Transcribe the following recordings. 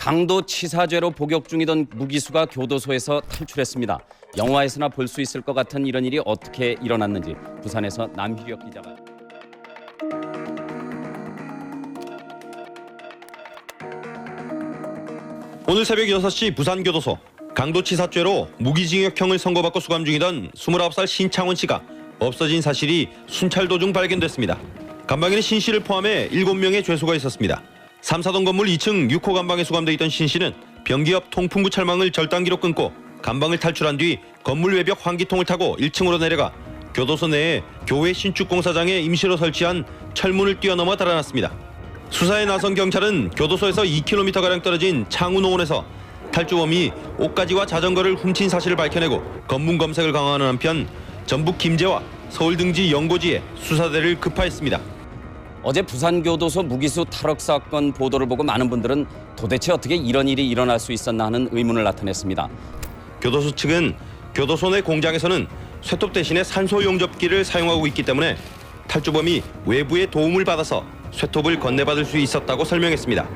강도 치사죄로 복역 중이던 무기수가 교도소에서 탈출했습니다. 영화에서나 볼 수 있을 것 같은 이런 일이 어떻게 일어났는지 부산에서 남희력 기자가. 오늘 새벽 6시 부산교도소. 강도치사죄로 무기징역형을 선고받고 수감 중이던 29살 신창원 씨가 없어진 사실이 순찰 도중 발견됐습니다. 감방에는 신 씨를 포함해 7명의 죄수가 있었습니다. 3사동 건물 2층 6호 감방에 수감돼 있던 신 씨는 변기옆 통풍구 철망을 절단기로 끊고 감방을 탈출한 뒤 건물 외벽 환기통을 타고 1층으로 내려가 교도소 내에 교회 신축공사장에 임시로 설치한 철문을 뛰어넘어 달아났습니다. 수사에 나선 경찰은 교도소에서 2km가량 떨어진 창우농원에서 탈주범이 옷가지와 자전거를 훔친 사실을 밝혀내고 검문 검색을 강화하는 한편 전북 김제와 서울 등지 연고지에 수사대를 급파했습니다. 어제 부산교도소 무기수 탈옥 사건 보도를 보고 많은 분들은 도대체 어떻게 이런 일이 일어날 수 있었나 하는 의문을 나타냈습니다. 교도소 측은 교도소 내 공장에서는 쇠톱 대신에 산소 용접기를 사용하고 있기 때문에 탈주범이 외부의 도움을 받아서 쇠톱을 건네받을 수 있었다고 설명했습니다.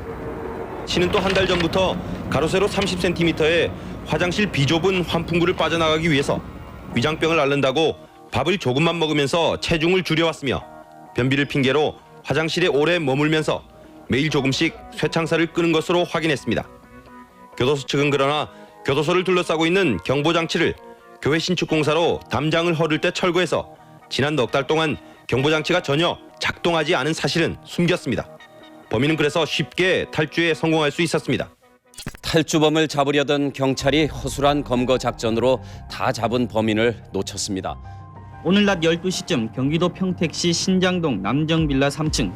시는 또 한 달 전부터 가로세로 30cm의 화장실 비좁은 환풍구를 빠져나가기 위해서 위장병을 앓는다고 밥을 조금만 먹으면서 체중을 줄여왔으며 변비를 핑계로 화장실에 오래 머물면서 매일 조금씩 쇠창살을 끄는 것으로 확인했습니다. 교도소 측은 그러나 교도소를 둘러싸고 있는 경보장치를 교회 신축공사로 담장을 헐을 때 철거해서 지난 넉 달 동안 경보장치가 전혀 작동하지 않은 사실은 숨겼습니다. 범인은 그래서 쉽게 탈주에 성공할 수 있었습니다. 탈주범을 잡으려던 경찰이 허술한 검거 작전으로 다 잡은 범인을 놓쳤습니다. 오늘 낮 12시쯤 경기도 평택시 신장동 남정빌라 3층.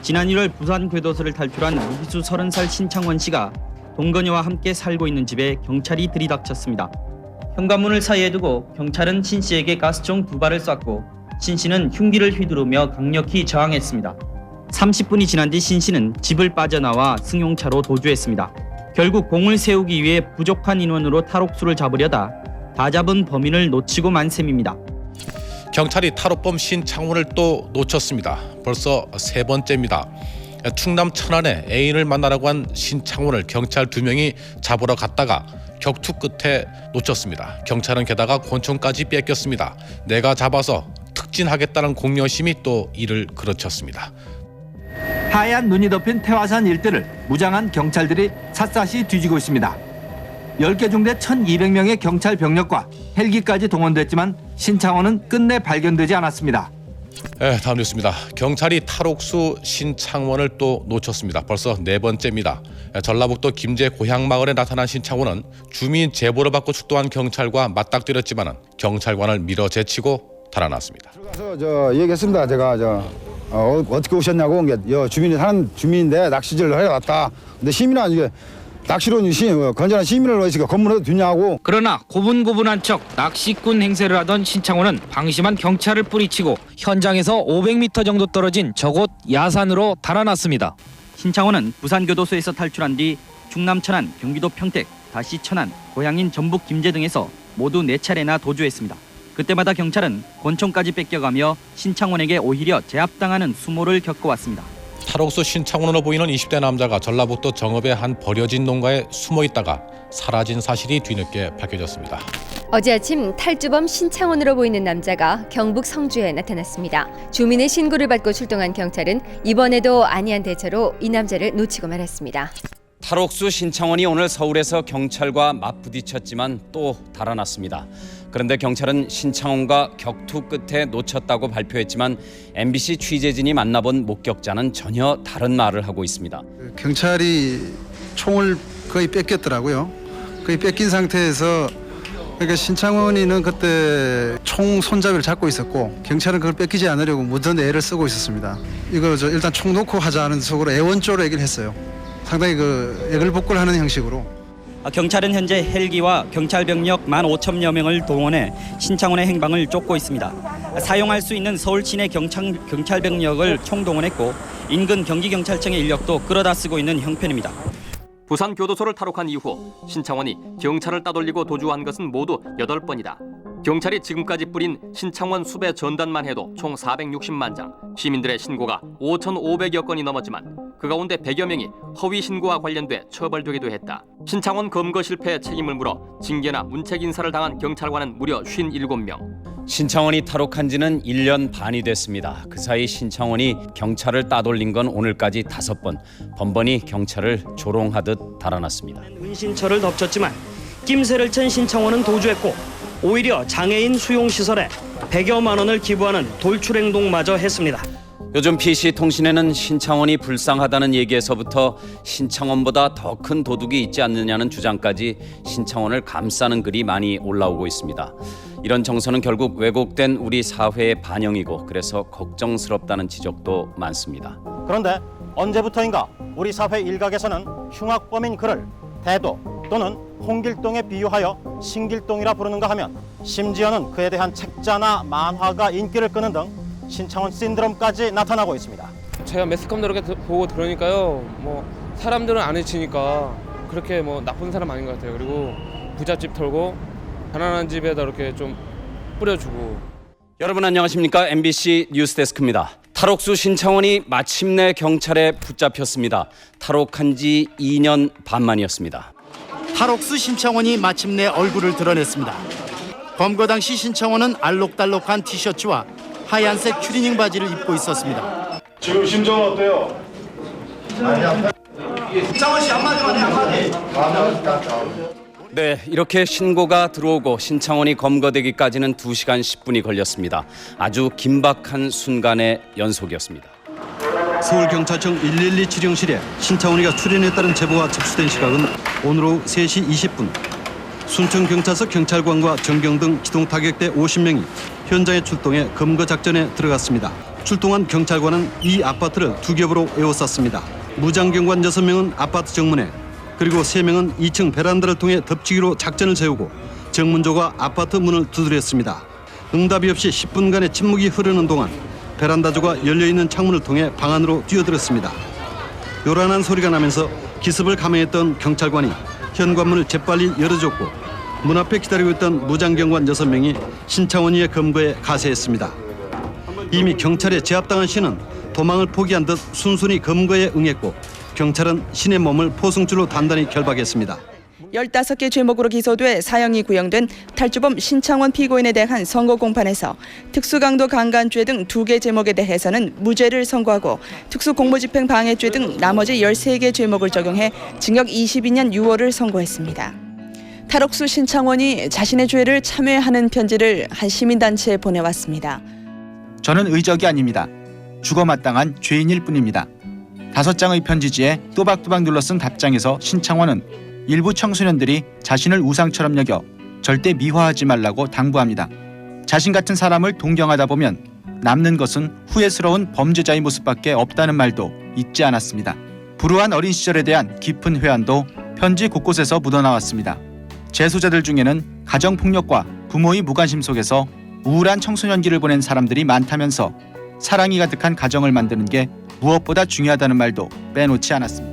지난 1월 부산교도소를 탈출한 무기수 30살 신창원 씨가 동거녀와 함께 살고 있는 집에 경찰이 들이닥쳤습니다. 현관문을 사이에 두고 경찰은 신 씨에게 가스총 2발을 쐈고 신 씨는 흉기를 휘두르며 강력히 저항했습니다. 30분이 지난 뒤 신 씨는 집을 빠져나와 승용차로 도주했습니다. 결국 공을 세우기 위해 부족한 인원으로 탈옥수를 잡으려다 다 잡은 범인을 놓치고 만 셈입니다. 경찰이 탈옥범 신창원을 또 놓쳤습니다. 벌써 세 번째입니다. 충남 천안에 애인을 만나라고 한 신창원을 경찰 2명이 잡으러 갔다가 격투 끝에 놓쳤습니다. 경찰은 게다가 권총까지 뺏겼습니다. 내가 잡아서 특진하겠다는 공여심이 또 이를 그르쳤습니다. 하얀 눈이 덮인 태화산 일대를 무장한 경찰들이 샅샅이 뒤지고 있습니다. 10개 중대 1,200명의 경찰 병력과 헬기까지 동원됐지만 신창원은 끝내 발견되지 않았습니다. 다음 뉴스입니다. 경찰이 탈옥수 신창원을 또 놓쳤습니다. 벌써 4번째입니다. 전라북도 김제 고향마을에 나타난 신창원은 주민 제보를 받고 출동한 경찰과 맞닥뜨렸지만 경찰관을 밀어제치고 달아났습니다. 들어가서 얘기했습니다. 제가 어떻게 오셨냐고. 주민이 사는 주민인데 낚시질을 하러 왔다. 근데 시민은 아니게 낚시로 건전한 시민을 어디서 건물에도 두냐고. 그러나 고분고분한 척 낚시꾼 행세를 하던 신창원은 방심한 경찰을 뿌리치고 현장에서 500m 정도 떨어진 저곳 야산으로 달아났습니다. 신창원은 부산교도소에서 탈출한 뒤 충남 천안, 경기도 평택, 다시 천안, 고향인 전북 김제 등에서 모두 4차례나 도주했습니다. 그때마다 경찰은 권총까지 뺏겨가며 신창원에게 오히려 제압당하는 수모를 겪어왔습니다. 탈옥수 신창원으로 보이는 20대 남자가 전라북도 정읍의 한 버려진 농가에 숨어 있다가 사라진 사실이 뒤늦게 밝혀졌습니다. 어제 아침 탈주범 신창원으로 보이는 남자가 경북 성주에 나타났습니다. 주민의 신고를 받고 출동한 경찰은 이번에도 안이한 대처로 이 남자를 놓치고 말았습니다. 탈옥수 신창원이 오늘 서울에서 경찰과 맞부딪혔지만 또 달아났습니다. 그런데 경찰은 신창원과 격투 끝에 놓쳤다고 발표했지만 MBC 취재진이 만나본 목격자는 전혀 다른 말을 하고 있습니다. 경찰이 총을 거의 뺏겼더라고요. 거의 뺏긴 상태에서 그러니까 신창원이는 그때 총 손잡이를 잡고 있었고 경찰은 그걸 뺏기지 않으려고 무던 애를 쓰고 있었습니다. 이거 일단 총 놓고 하자는 속으로 애원조로 얘기를 했어요. 상당히 애걸복걸하는 형식으로. 경찰은 현재 헬기와 경찰 병력 15,000여 명을 동원해 신창원의 행방을 쫓고 있습니다. 사용할 수 있는 서울 시내 경찰 병력을 총동원했고 인근 경기경찰청의 인력도 끌어다 쓰고 있는 형편입니다. 부산 교도소를 탈옥한 이후 신창원이 경찰을 따돌리고 도주한 것은 모두 8번이다. 경찰이 지금까지 뿌린 신창원 수배 전단만 해도 총 460만 장, 시민들의 신고가 5,500여 건이 넘었지만 그 가운데 100여 명이 허위 신고와 관련돼 처벌되기도 했다. 신창원 검거 실패에 책임을 물어 징계나 문책 인사를 당한 경찰관은 무려 57명. 신창원이 탈옥한 지는 1년 반이 됐습니다. 그 사이 신창원이 경찰을 따돌린 건 오늘까지 5번, 번번이 경찰을 조롱하듯 달아났습니다. 은신처를 덮쳤지만 낌새를 챈 신창원은 도주했고 오히려 장애인 수용시설에 100여만 원을 기부하는 돌출행동마저 했습니다. 요즘 PC통신에는 신창원이 불쌍하다는 얘기에서부터 신창원보다 더 큰 도둑이 있지 않느냐는 주장까지 신창원을 감싸는 글이 많이 올라오고 있습니다. 이런 정서는 결국 왜곡된 우리 사회의 반영이고 그래서 걱정스럽다는 지적도 많습니다. 그런데 언제부터인가 우리 사회 일각에서는 흉악범인 그를 대도 또는 홍길동에 비유하여 신길동이라 부르는가 하면 심지어는 그에 대한 책자나 만화가 인기를 끄는 등 신창원 신드롬까지 나타나고 있습니다. 제가 매스컴도 이렇게 보고 들으니까요, 뭐 사람들은 안 해치니까 그렇게 뭐 나쁜 사람 아닌 것 같아요. 그리고 부잣집 털고 가난한 집에다 이렇게 좀 뿌려주고. 여러분 안녕하십니까? MBC 뉴스데스크입니다. 탈옥수 신창원이 마침내 경찰에 붙잡혔습니다. 탈옥한 지 2년 반 만이었습니다. 탈옥수 신창원이 마침내 얼굴을 드러냈습니다. 검거 당시 신창원은 알록달록한 티셔츠와 하얀색 추리닝 바지를 입고 있었습니다. 지금 심정은 어때요? 신창원 씨 한마디. 네, 이렇게 신고가 들어오고 신창원이 검거되기까지는 2시간 10분이 걸렸습니다. 아주 긴박한 순간의 연속이었습니다. 서울경찰청 112 지령실에 신창원이가 출연했다는 제보가 접수된 시각은 오늘 오후 3시 20분. 순천경찰서 경찰관과 전경 등 기동타격대 50명이 현장에 출동해 검거 작전에 들어갔습니다. 출동한 경찰관은 이 아파트를 2겹으로 에워쌌습니다. 무장경관 6명은 아파트 정문에 그리고 3명은 2층 베란다를 통해 덮치기로 작전을 세우고 정문조가 아파트 문을 두드렸습니다. 응답이 없이 10분간의 침묵이 흐르는 동안 베란다조가 열려있는 창문을 통해 방 안으로 뛰어들었습니다. 요란한 소리가 나면서 기습을 감행했던 경찰관이 현관문을 재빨리 열어줬고 문 앞에 기다리고 있던 무장경관 6명이 신창원이의 검거에 가세했습니다. 이미 경찰에 제압당한 신은 도망을 포기한 듯 순순히 검거에 응했고 경찰은 신의 몸을 포승줄로 단단히 결박했습니다. 15개 죄목으로 기소돼 사형이 구형된 탈주범 신창원 피고인에 대한 선고 공판에서 특수강도 강간죄 등 2개 제목에 대해서는 무죄를 선고하고 특수공무집행 방해죄 등 나머지 13개 죄목을 적용해 징역 22년 6월을 선고했습니다. 탈옥수 신창원이 자신의 죄를 참회하는 편지를 한 시민단체에 보내왔습니다. 저는 의적이 아닙니다. 죽어마땅한 죄인일 뿐입니다. 5장의 편지지에 또박또박 눌러쓴 답장에서 신창원은 일부 청소년들이 자신을 우상처럼 여겨 절대 미화하지 말라고 당부합니다. 자신 같은 사람을 동경하다 보면 남는 것은 후회스러운 범죄자의 모습밖에 없다는 말도 잊지 않았습니다. 불우한 어린 시절에 대한 깊은 회한도 편지 곳곳에서 묻어나왔습니다. 재소자들 중에는 가정폭력과 부모의 무관심 속에서 우울한 청소년기를 보낸 사람들이 많다면서 사랑이 가득한 가정을 만드는 게 무엇보다 중요하다는 말도 빼놓지 않았습니다.